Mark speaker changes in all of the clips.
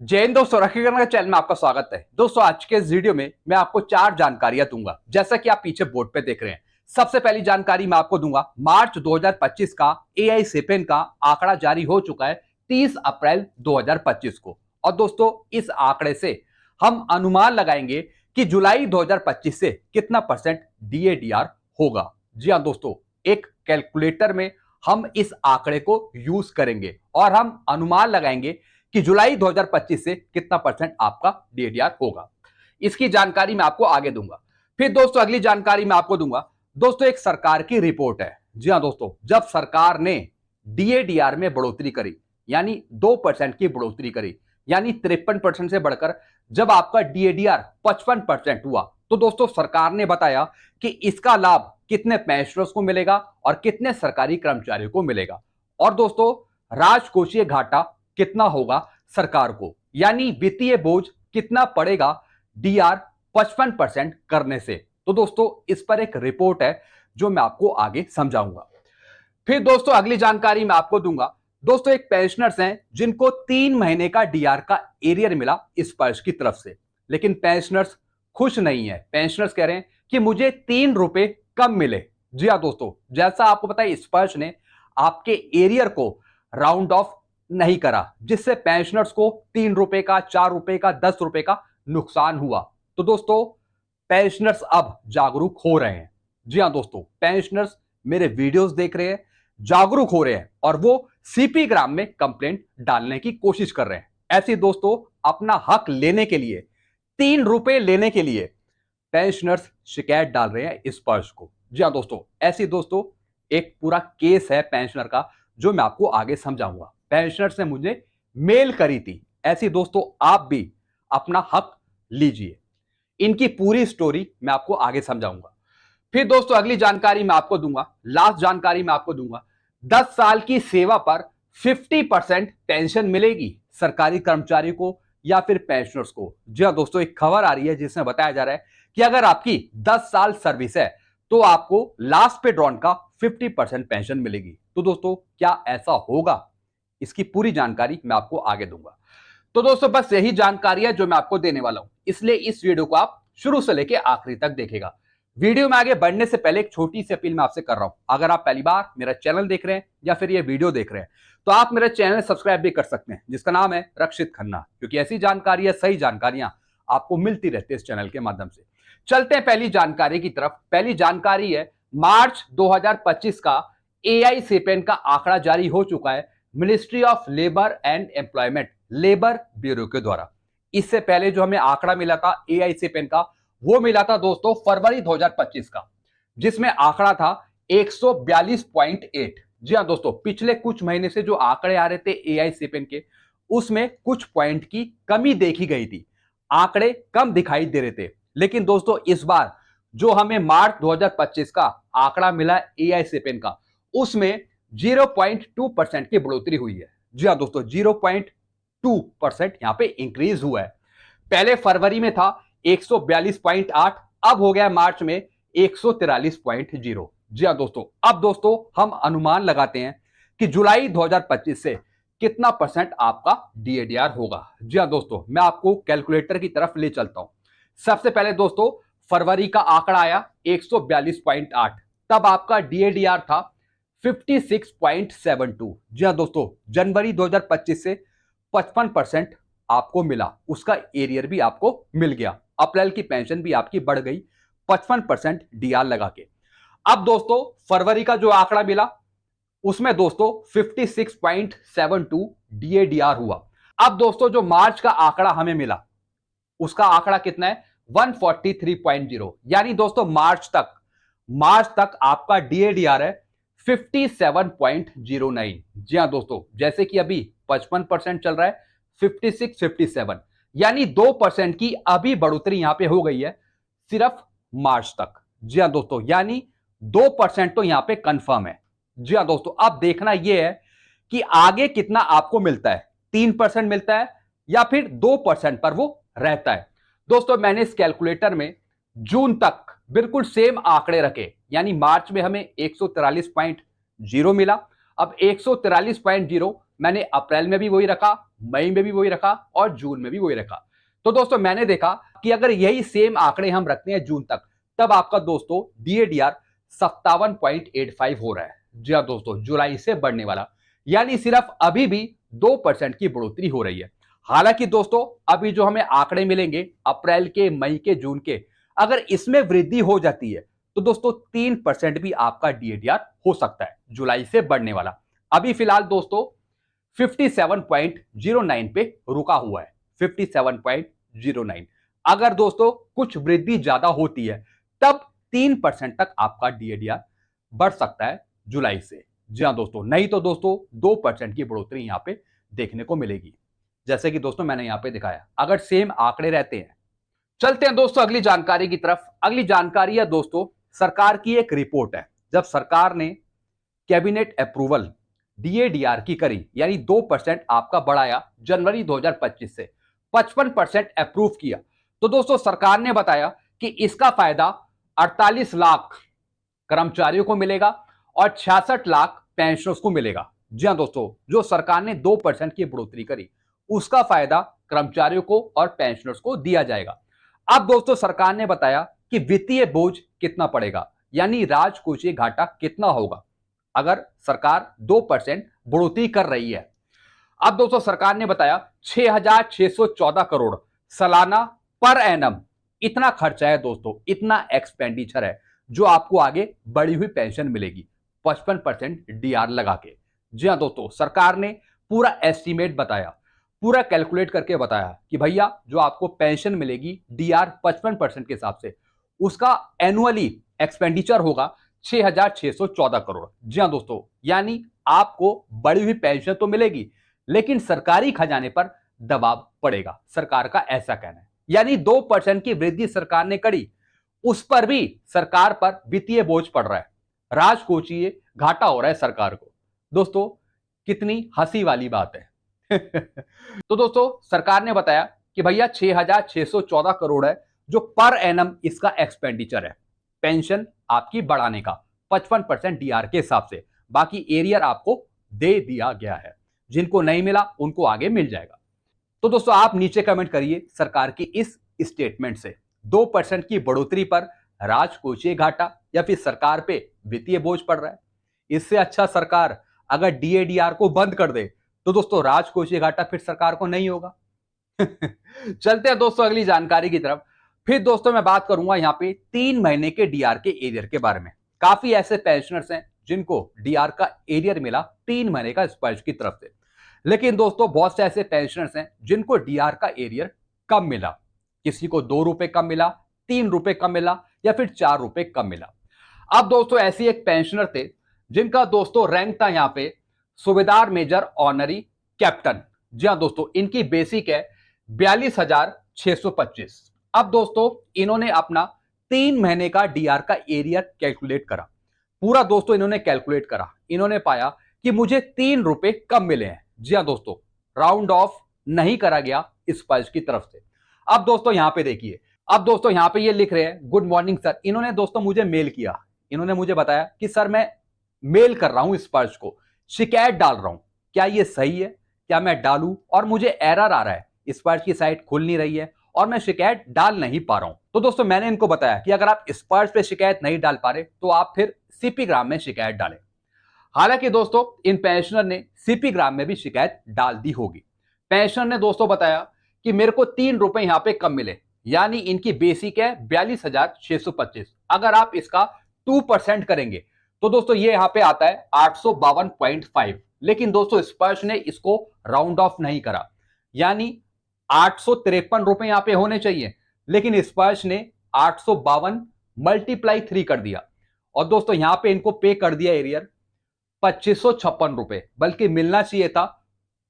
Speaker 1: जय हिंद दोस्तों, रखी करने के चैनल में आपका स्वागत है। दोस्तों आज के इस वीडियो में मैं आपको 4 जानकारियां दूंगा, जैसा कि आप पीछे बोर्ड पे देख रहे हैं। सबसे पहली जानकारी मैं आपको दूंगा, मार्च 2025 का एआई सेपेन का आंकड़ा जारी हो चुका है 30 अप्रैल 2025 को। और दोस्तों इस आंकड़े से हम अनुमान लगाएंगे कि जुलाई 2025 से कितना परसेंट डीएडीआर होगा। जी हाँ दोस्तों, एक कैलकुलेटर में हम इस आंकड़े को यूज करेंगे और हम अनुमान लगाएंगे कि जुलाई 2025 से कितना परसेंट आपका डीएडीआर होगा। इसकी जानकारी मैं आपको आगे दूंगा। फिर दोस्तों अगली जानकारी मैं आपको दूंगा, दोस्तों एक सरकार की रिपोर्ट है। जी हां दोस्तों, जब सरकार ने डीएडीआर में बढ़ोतरी करी, यानी 2% की बढ़ोतरी करी, यानी 53% से बढ़कर जब आपका डीएडीआर 55% हुआ, तो दोस्तों सरकार ने बताया कि इसका लाभ कितने पेंशनर्स को मिलेगा और कितने सरकारी कर्मचारियों को मिलेगा। और दोस्तों राजकोषीय घाटा कितना होगा सरकार को, यानी वित्तीय बोझ कितना पड़ेगा डीआर 55% करने से। तो दोस्तों इस पर एक रिपोर्ट है जो मैं आपको आगे समझाऊंगा। फिर दोस्तों अगली जानकारी मैं आपको दूंगा, दोस्तों एक पेंशनर्स हैं जिनको 3 महीने का डीआर का एरियर मिला स्पर्श की तरफ से, लेकिन पेंशनर्स खुश नहीं है। पेंशनर्स कह रहे हैं कि मुझे 3 रुपए कम मिले। जी हाँ दोस्तों, जैसा आपको पता है स्पर्श ने आपके एरियर को राउंड ऑफ नहीं करा, जिससे पेंशनर्स को 3 रुपए का, 4 रुपए का, 10 रुपए का नुकसान हुआ। तो दोस्तों पेंशनर्स अब जागरूक हो रहे हैं। जी हाँ दोस्तों, पेंशनर्स मेरे वीडियोस देख रहे हैं, जागरूक हो रहे हैं और वो सीपी ग्राम में कंप्लेंट डालने की कोशिश कर रहे हैं। ऐसे दोस्तों अपना हक लेने के लिए, 3 रुपए लेने के लिए पेंशनर्स शिकायत डाल रहे हैं इस पर्स को। जी हाँ दोस्तों, ऐसी दोस्तों एक पूरा केस है पेंशनर का जो मैं आपको आगे समझाऊंगा। पेंशनर्स ने मुझे मेल करी थी। ऐसी दोस्तों आप भी अपना हक लीजिए। इनकी पूरी स्टोरी मैं आपको आगे समझाऊंगा। फिर दोस्तों अगली जानकारी मैं आपको दूंगा, लास्ट जानकारी मैं आपको दूंगा, 10 साल की सेवा पर 50% पेंशन मिलेगी सरकारी कर्मचारी को या फिर पेंशनर्स को। जी हाँ दोस्तों, एक खबर आ रही है जिसमें बताया जा रहा है कि अगर आपकी 10 साल सर्विस है तो आपको लास्ट पे ड्रॉन का 50% पेंशन मिलेगी। तो दोस्तों क्या ऐसा होगा, इसकी पूरी जानकारी मैं आपको आगे दूंगा। तो दोस्तों बस यही जानकारी है जो मैं आपको देने वाला हूं, इसलिए इस वीडियो को आप शुरू से लेकर आखिरी तक देखेगा। वीडियो में आगे बढ़ने से पहले एक छोटी सी अपील मैं आपसे कर रहा हूं। अगर आप पहली बार मेरा चैनल देख रहे हैं या फिर ये वीडियो देख रहे हैं तो आप मेरा चैनल सब्सक्राइब भी कर सकते हैं, जिसका नाम है रक्षित खन्ना, क्योंकि ऐसी जानकारी, सही जानकारियां आपको मिलती रहती है इस चैनल के माध्यम से। चलते हैं पहली जानकारी की तरफ। पहली जानकारी है, मार्च 2025 का एआई सेपेन का आंकड़ा जारी हो चुका है ministry of labour and employment, labour bureau के द्वारा। इससे पहले जो हमें आंकड़ा मिला था एआई सेपेन का, वो मिला था दोस्तों फरवरी 2025 का, जिसमें आंकड़ा था 142.8। जी हाँ दोस्तों, पिछले कुछ महीने से जो आंकड़े आ रहे थे एआई सेपेन के, उसमें कुछ पॉइंट की कमी देखी गई थी, आंकड़े कम दिखाई दे रहे थे। लेकिन दोस्तों इस बार जो हमें मार्च 2025 का आंकड़ा मिला एआई सेपेन का, उसमें 0.2% की बढ़ोतरी हुई है। जी हाँ दोस्तों, 0.2% यहां पे इंक्रीज हुआ है। पहले फरवरी में था 142.8, अब हो गया मार्च में 143.0। जी हाँ दोस्तों, अब दोस्तों हम अनुमान लगाते हैं कि जुलाई 2025 से कितना परसेंट आपका डीएडीआर होगा। जी हाँ दोस्तों, मैं आपको कैलकुलेटर की तरफ ले चलता हूं। सबसे पहले दोस्तों फरवरी का आंकड़ा आया 142.8, तब आपका डीएडीआर था 56.72। जी हाँ दोस्तों, जनवरी 2025 से 55% आपको मिला, उसका एरियर भी आपको मिल गया। अप्रैल की पेंशन भी आपकी बढ़ गई 55% डीआर लगा के। अब दोस्तों फरवरी का जो आंकड़ा मिला उसमें दोस्तों 56.72 डीएडीआर हुआ। अब दोस्तों जो मार्च का आंकड़ा हमें मिला उसका आंकड़ा कितना है 143.0, यानी दोस्तों मार्च तक आपका डीएडीआर है 57.09। जी हाँ दोस्तों, जैसे कि अभी 55% चल रहा है, 56, 57, यानी 2% की अभी बढ़ोतरी यहां पे हो गई है सिर्फ मार्च तक। जी हाँ दोस्तों, यानी 2% तो यहां पे कंफर्म है। जी हाँ दोस्तों, अब देखना यह है कि आगे कितना आपको मिलता है, 3% मिलता है या फिर 2% पर वो रहता है। दोस्तों मैंने इस कैलकुलेटर में जून तक बिल्कुल सेम आंकड़े रखे, यानी मार्च में हमें 143.0 मिला, अब 143.0 मैंने अप्रैल में भी वही रखा, मई में भी वही रखा और जून में भी वही रखा। तो दोस्तों मैंने देखा कि अगर यही सेम आंकड़े हम रखते हैं जून तक, तब आपका दोस्तों डीएडीआर 57.85 हो रहा है। जी हाँ दोस्तों, जुलाई से बढ़ने वाला, यानी सिर्फ अभी भी 2% की बढ़ोतरी हो रही है। हालांकि दोस्तों अभी जो हमें आंकड़े मिलेंगे अप्रैल के, मई के, जून के, अगर इसमें वृद्धि हो जाती है तो दोस्तों 3% भी आपका डीएडीआर हो सकता है जुलाई से बढ़ने वाला। अभी फिलहाल दोस्तों 57.09 पे रुका हुआ है, 57.09। अगर दोस्तों कुछ वृद्धि ज्यादा होती है तब 3% तक आपका डीएडीआर बढ़ सकता है जुलाई से। जी हाँ दोस्तों, नहीं तो दोस्तों 2% की बढ़ोतरी यहां पे देखने को मिलेगी, जैसे कि दोस्तों मैंने यहां पे दिखाया, अगर सेम आंकड़े रहते हैं। चलते हैं दोस्तों अगली जानकारी की तरफ। अगली जानकारी है दोस्तों सरकार की एक रिपोर्ट है। जब सरकार ने कैबिनेट अप्रूवल डीएडीआर की करी, यानी 2% आपका बढ़ाया जनवरी 2025 से 55% अप्रूव किया, तो दोस्तों सरकार ने बताया कि इसका फायदा 48 लाख कर्मचारियों को मिलेगा और 66 लाख पेंशनर्स को मिलेगा। जी हाँ दोस्तों, जो सरकार ने 2% की बढ़ोतरी करी उसका फायदा कर्मचारियों को और पेंशनर्स को दिया जाएगा। अब दोस्तों सरकार ने बताया कि वित्तीय बोझ कितना पड़ेगा, यानी राजकोषीय घाटा कितना होगा अगर सरकार 2% बढ़ोतरी कर रही है। अब दोस्तों सरकार ने बताया 6,614 करोड़ सालाना पर एनम, इतना खर्चा है दोस्तों, इतना एक्सपेंडिचर है जो आपको आगे बढ़ी हुई पेंशन मिलेगी 55% डीआर लगा के। जी हाँ दोस्तों, सरकार ने पूरा एस्टीमेट बताया, पूरा कैलकुलेट करके बताया कि भैया जो आपको पेंशन मिलेगी डीआर 55% के हिसाब से, उसका एनुअली एक्सपेंडिचर होगा 6,614 करोड़। जी हाँ दोस्तों, यानी आपको बढ़ी हुई पेंशन तो मिलेगी लेकिन सरकारी खजाने पर दबाव पड़ेगा, सरकार का ऐसा कहना है। यानी 2% की वृद्धि सरकार ने करी, उस पर भी सरकार पर वित्तीय बोझ पड़ रहा है, राजकोषीय घाटा हो रहा है सरकार को। दोस्तों कितनी हंसी वाली बात है। तो दोस्तों सरकार ने बताया कि भैया 6,614 करोड़ है जो पर एनम इसका एक्सपेंडिचर है पेंशन आपकी बढ़ाने का 55% डीआर के हिसाब से। बाकी एरियर आपको दे दिया गया है, जिनको नहीं मिला उनको आगे मिल जाएगा। तो दोस्तों आप नीचे कमेंट करिए सरकार की इस स्टेटमेंट से 2% की बढ़ोतरी पर राजकोषीय घाटा या फिर सरकार पे वित्तीय बोझ पड़ रहा है। इससे अच्छा सरकार अगर डीएडीआर को बंद कर दे तो दोस्तों राजकोषीय घाटा फिर सरकार को नहीं होगा। चलते हैं दोस्तों अगली जानकारी की तरफ। फिर दोस्तों मैं बात करूंगा यहाँ पे 3 महीने के डीआर के एरियर के बारे में। काफी ऐसे पेंशनर्स हैं जिनको डीआर का एरियर मिला 3 महीने का स्पर्श की तरफ से, लेकिन दोस्तों बहुत से ऐसे पेंशनर्स हैं जिनको डीआर का एरियर कम मिला। किसी को 2 रुपए कम मिला, 3 रुपए कम मिला या फिर 4 रुपए कम मिला। अब दोस्तों ऐसी एक पेंशनर थे जिनका दोस्तों रैंक था यहाँ पे सूबेदार मेजर ऑनरी कैप्टन। जी हाँ दोस्तों, इनकी बेसिक है 42,625। अब दोस्तों इन्होंने अपना 3 महीने का डीआर का एरियर कैलकुलेट करा, पूरा दोस्तों इन्होंने कैलकुलेट करा, इन्होंने पाया कि मुझे 3 रुपए कम मिले हैं। जी हाँ दोस्तों, राउंड ऑफ नहीं करा गया इस पल्स की तरफ से। अब दोस्तों यहां पे देखिए, अब दोस्तों यहां पे ये लिख रहे हैं गुड मॉर्निंग सर। इन्होंने दोस्तों मुझे मेल किया, इन्होंने मुझे बताया कि सर मैं मेल कर रहा हूं इस पर्च को, शिकायत डाल रहा हूं, क्या ये सही है, क्या मैं डालूं, और मुझे एरर आ रहा है, इस पर्च की साइट खुल नहीं रही है और मैं शिकायत डाल नहीं पा रहा हूं। तो दोस्तों मैंने इनको बताया कि अगर आप इस पर्च पे शिकायत नहीं डाल पा रहे तो आप फिर सीपी ग्राम में शिकायत डालें। हालांकि दोस्तों इन पेंशनर ने सीपी ग्राम में भी शिकायत डाल दी होगी। पेंशनर ने दोस्तों बताया कि मेरे को 3 रुपए यहां पे कम मिले, यानी इनकी बेसिक है 42,625। अगर आप इसका 2% करेंगे तो दोस्तों ये यहां पे आता है 852.5, लेकिन दोस्तों स्पर्श ने इसको राउंड ऑफ नहीं करा, यानी 853 रुपए यहां पे होने चाहिए, लेकिन स्पर्श ने 852 मल्टीप्लाई 3 कर दिया और दोस्तों यहां पे इनको पे कर दिया एरियर 2556 रुपए, बल्कि मिलना चाहिए था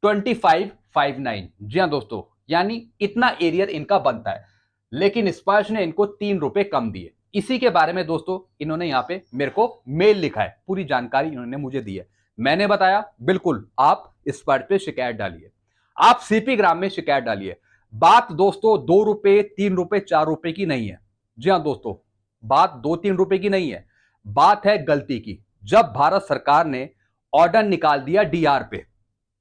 Speaker 1: 2559। जी हाँ दोस्तों, यानी इतना एरियर इनका बनता है, लेकिन स्पर्श ने इनको 3 रुपए कम दिए। इसी के बारे में दोस्तों इन्होंने यहां पे मेरे को मेल लिखा है, पूरी जानकारी इन्होंने मुझे दी है। मैंने बताया बिल्कुल आप स्पर्श पे शिकायत डालिए, आप सीपी ग्राम में शिकायत डालिए। बात दोस्तों 2 रुपए 3 रुपए 4 रुपए की नहीं है। जी हाँ दोस्तों, बात 2-3 रुपए की नहीं है, बात है गलती की। जब भारत सरकार ने ऑर्डर निकाल दिया डीआर पे,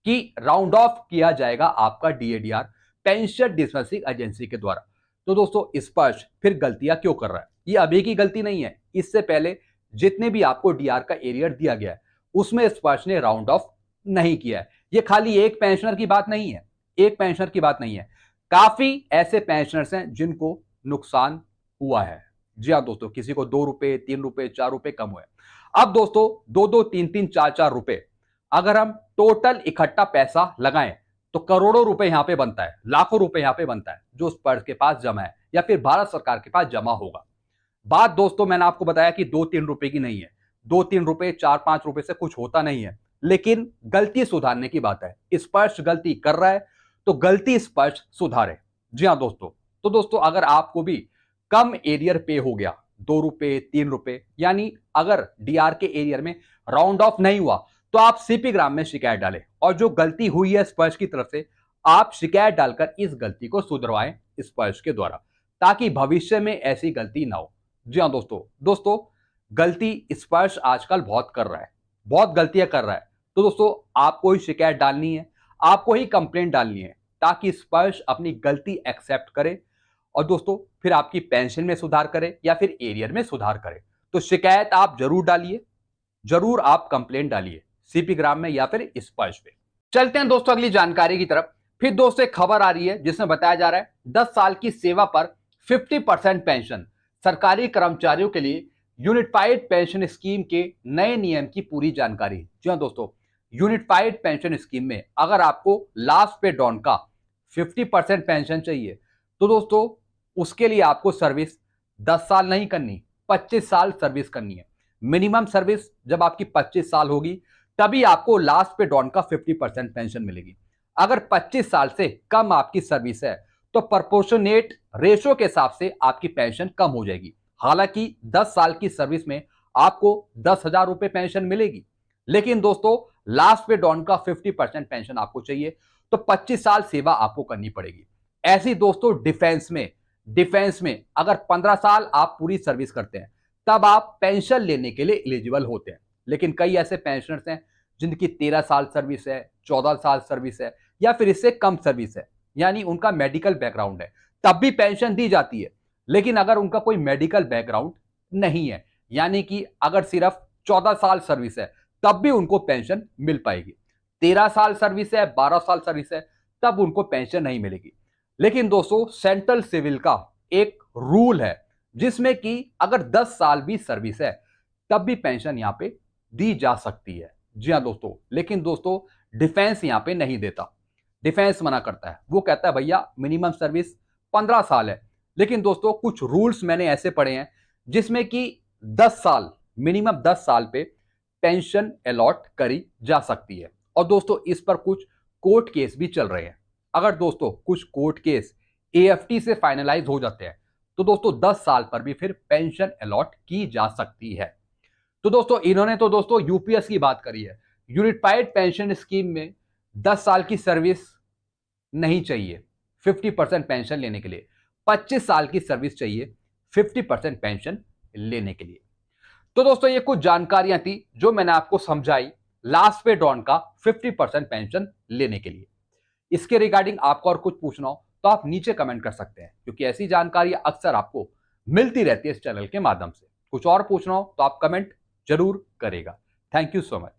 Speaker 1: कि राउंड ऑफ किया जाएगा आपका डीएडीआर पेंशन डिस्बर्सिंग एजेंसी के द्वारा। तो दोस्तों स्पर्श फिर गलतियां क्यों कर रहा है? ये अभी की गलती नहीं है, इससे पहले जितने भी आपको डीआर का एरियर दिया गया है उसमें स्पर्श ने राउंड ऑफ नहीं किया है। ये खाली एक पेंशनर की बात नहीं है, एक पेंशनर की बात नहीं है, काफी ऐसे पेंशनर्स हैं जिनको नुकसान हुआ है। जी हाँ दोस्तों, किसी को 2 रुपए 3 रुपए 4 रुपए कम हुए। अब दोस्तों 2-2 3-3 4-4 रुपए अगर हम टोटल इकट्ठा पैसा लगाएं तो करोड़ों रुपए यहां पे बनता है, लाखों रुपए यहां पे बनता है जो स्पर्श के पास जमा है या फिर भारत सरकार के पास जमा होगा। बात दोस्तों मैंने आपको बताया कि 2-3 रुपए की नहीं है, 2-3 रुपए 4-5 रुपए से कुछ होता नहीं है, लेकिन गलती सुधारने की बात है। स्पर्श गलती कर रहा है तो गलती स्पर्श सुधारे। जी हाँ दोस्तों, तो दोस्तों अगर आपको भी कम एरियर पे हो गया 2 रुपए 3 रुपए, यानी अगर डीआर के एरियर में राउंड ऑफ नहीं हुआ तो आप सीपी ग्राम में शिकायत डालें और जो गलती हुई है स्पर्श की तरफ से आप शिकायत डालकर इस गलती को सुधरवाएं स्पर्श के द्वारा, ताकि भविष्य में ऐसी गलती ना हो। जी हाँ दोस्तों गलती स्पर्श आजकल बहुत कर रहा है, बहुत गलतियां कर रहा है। तो दोस्तों आपको ही शिकायत डालनी है, आपको ही कंप्लेंट डालनी है, ताकि स्पर्श अपनी गलती एक्सेप्ट करे और दोस्तों फिर आपकी पेंशन में सुधार करे या फिर एरियर में सुधार करे। तो शिकायत आप जरूर डालिए, जरूर आप कंप्लेंट डालिए सीपी ग्राम में या फिर स्पर्श पे। चलते हैं दोस्तों अगली जानकारी की तरफ। फिर दोस्तों एक खबर आ रही है जिसमें बताया जा रहा है 10 साल की सेवा पर 50% पेंशन, सरकारी कर्मचारियों के लिए यूनिफाइड पेंशन स्कीम के नए नियम की पूरी जानकारी। जी हाँ दोस्तों, यूनिफाइड पेंशन स्कीम में अगर आपको लास्ट पे डॉन का 50% पेंशन चाहिए तो दोस्तों उसके लिए आपको सर्विस 10 साल नहीं करनी, 25 साल सर्विस करनी है। मिनिमम सर्विस जब आपकी 25 साल होगी तभी आपको लास्ट पे डॉन का 50% पेंशन मिलेगी। अगर 25 साल से कम आपकी सर्विस है तो प्रोपोर्शनेट रेशो के हिसाब से आपकी पेंशन कम हो जाएगी। हालांकि 10 साल की सर्विस में आपको 10,000 रुपए पेंशन मिलेगी, लेकिन दोस्तों लास्ट पे डॉन का 50% पेंशन आपको चाहिए तो 25 साल सेवा आपको करनी पड़ेगी। ऐसी दोस्तों डिफेंस में अगर 15 साल आप पूरी सर्विस करते हैं तब आप पेंशन लेने के लिए एलिजिबल होते हैं। लेकिन कई ऐसे पेंशनर्स हैं जिनकी 13 साल सर्विस है, 14 साल सर्विस है या फिर इससे कम सर्विस है, यानी उनका मेडिकल बैकग्राउंड है, तब भी पेंशन दी जाती है। लेकिन अगर उनका कोई मेडिकल बैकग्राउंड नहीं है, यानी कि अगर सिर्फ 14 साल सर्विस है तब भी उनको पेंशन मिल पाएगी। 13 साल सर्विस है, 12 साल सर्विस है, तब उनको पेंशन नहीं मिलेगी। लेकिन दोस्तों सेंट्रल सिविल का एक रूल है जिसमें कि अगर 10 साल भी सर्विस है तब भी पेंशन यहां पे दी जा सकती है। जी हाँ दोस्तों, लेकिन दोस्तों डिफेंस यहां पे नहीं देता, डिफेंस मना करता है। वो कहता है भैया मिनिमम सर्विस 15 साल है, लेकिन दोस्तों कुछ रूल्स मैंने ऐसे पढ़े हैं जिसमें कि 10 साल, मिनिमम 10 साल पे पेंशन अलॉट करी जा सकती है। और दोस्तों इस पर कुछ कोर्ट केस भी चल रहे हैं। अगर दोस्तों कुछ कोर्ट केस एएफटी से फाइनलाइज हो जाते हैं तो दोस्तों 10 साल पर भी फिर पेंशन अलॉट की जा सकती है। तो दोस्तों इन्होंने तो दोस्तों यूपीएस की बात करी है। यूनिफाइड पेंशन स्कीम में 10 साल की सर्विस नहीं चाहिए 50% पेंशन लेने के लिए, 25 साल की सर्विस चाहिए 50% पेंशन लेने के लिए। तो दोस्तों ये कुछ जानकारियां थी जो मैंने आपको समझाई लास्ट पे डॉन का 50% पेंशन लेने के लिए। इसके रिगार्डिंग आपको और कुछ पूछना हो तो आप नीचे कमेंट कर सकते हैं, क्योंकि ऐसी जानकारी अक्सर आपको मिलती रहती है इस चैनल के माध्यम से। कुछ और पूछना हो तो आप कमेंट जरूर करेगा। Thank you so much.